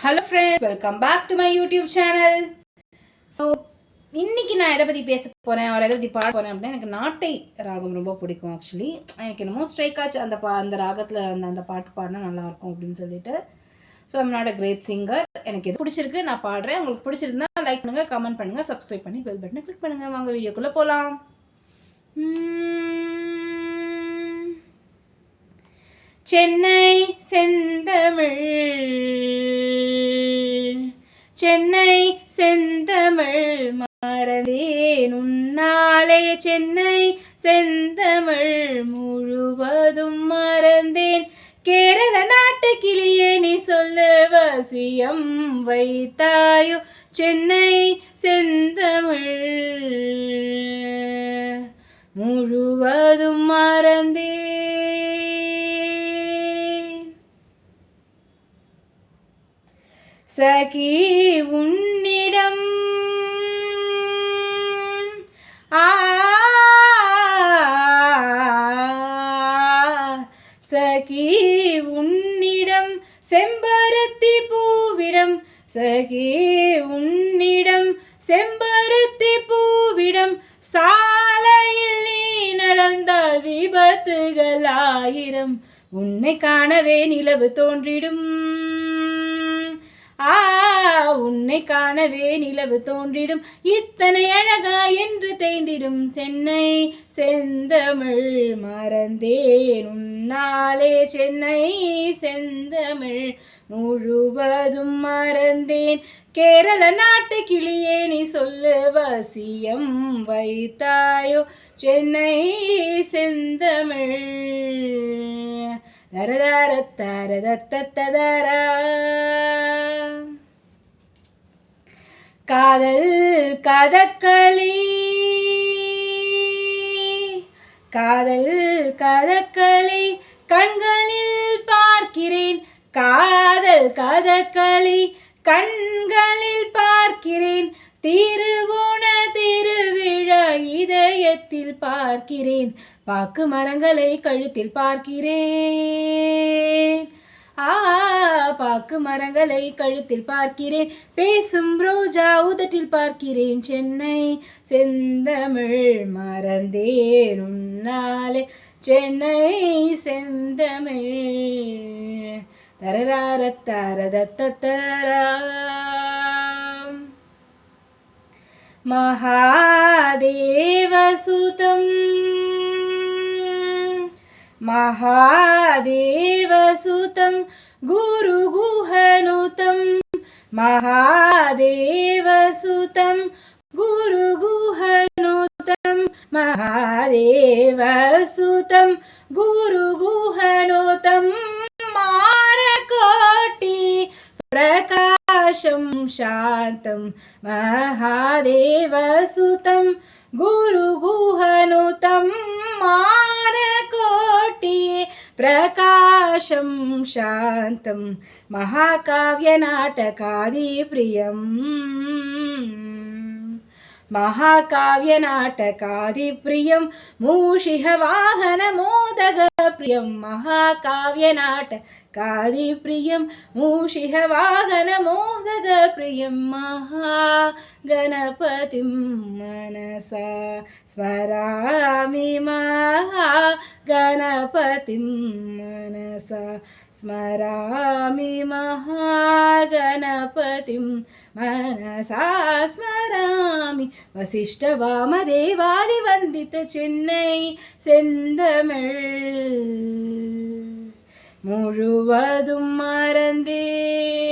Hello friends, welcome back to my YouTube channel. So இன்றைக்கி நான் எதை பற்றி பேச போகிறேன், அவர் எதை பற்றி பாட போகிறேன் அப்படின்னா, எனக்கு நாட்டை ராகம் ரொம்ப பிடிக்கும். ஆக்சுவலி எனக்கு என்னமோ ஸ்ட்ரைக் ஆச்சு அந்த ராகத்தில் அந்த பாட்டு பாடினா நல்லாயிருக்கும் அப்படின்னு சொல்லிட்டு. So I'm not a great singer. எனக்கு எது பிடிச்சிருக்கு நான் பாடுறேன். உங்களுக்கு பிடிச்சிருந்தா லைக் பண்ணுங்கள், கமெண்ட் பண்ணுங்கள், சப்ஸ்கிரைப் பண்ணி பெல் பட்டனை கிளிக் பண்ணுங்கள். வாங்க வீடியோக்குள்ளே போகலாம். சென்னை செந்தமிழ், சென்னை செந்தமிழ் மறந்தேன் உன்னாலே, சென்னை செந்தமிழ் முழுவதும் மறந்தேன். கேரள நாட்டு கிளியே நீ சொல்லு வசியம் வைத்தாயோ, சென்னை செந்தமிழ் முழுவதும் மறந்தேன். சகி உன்னிடம் சகி உன்னிடம் செம்பருத்தி பூவிடம், சகி உன்னிடம் செம்பருத்தி பூவிடம், சாலையில் நீ நடந்தால் விபத்துகள் ஆயிரம், உன்னை காணவே நிலவு தோன்றிடும், உன்னை காணவே நிலவு தோன்றிடும், இத்தனை அழகா என்று தேய்ந்திடும், சென்னை செந்தமிழ் மறந்தேன் உன்னாலே, சென்னை செந்தமிழ் முழுவதும் மறந்தேன். கேரள நாட்டு கிளியே நீ சொல்லு வசியம் வைத்தாயோ, சென்னை செந்தமிழ் தரதர தரதத்ததரா. காதல் கதகளி, காதல் கதகளி கண்களில் பார்க்கிறேன், காதல் கதகளி கண்களில் பார்க்கிறேன், திருவோண திருவிழா இதயத்தில் பார்க்கிறேன், பாக்கு மரங்களை கழுத்தில் பார்க்கிறேன், பாக்கு மரங்களை கழுத்தில் பார்க்கிறேன், பேசும் ரோஜா உதட்டில் பார்க்கிறேன், சென்னை செந்தமிழ் மறந்தேன் உன்னாலே, சென்னை செந்தமிழ் தரரார தரதத்தரா. மகாதேவசுதம் மகாதேவசுதம் குருகுஹனுதம், மகாதேவசுதம் குருகுஹனுதம், மகாதேவசுதம் குருகுஹனுதம், மாரகோட்டி பிரகாஷம் சாந்தம், மகாதேவசுதம் குருகுஹனுதம், மாரகோட்டி பிரகாஷம் சாந்தம், மகாகாவ்ய நாட்டகாதி பிரியம், महाकाव्य नाटकादि प्रियं मूषिह वाहन मोदक प्रियं, महाकाव्य नाटकादि प्रियं मूषिह वाहन मोदक प्रियं, महागणपतिं मनसा स्मरामि, महागणपतिं मनसा स्मरामि, महागणपतिं मनसा स्मरामि, वसिष्ठ वामदेवादि वन्दित சென்னை செந்தமிழ், முழுவதும் மறந்தேன்.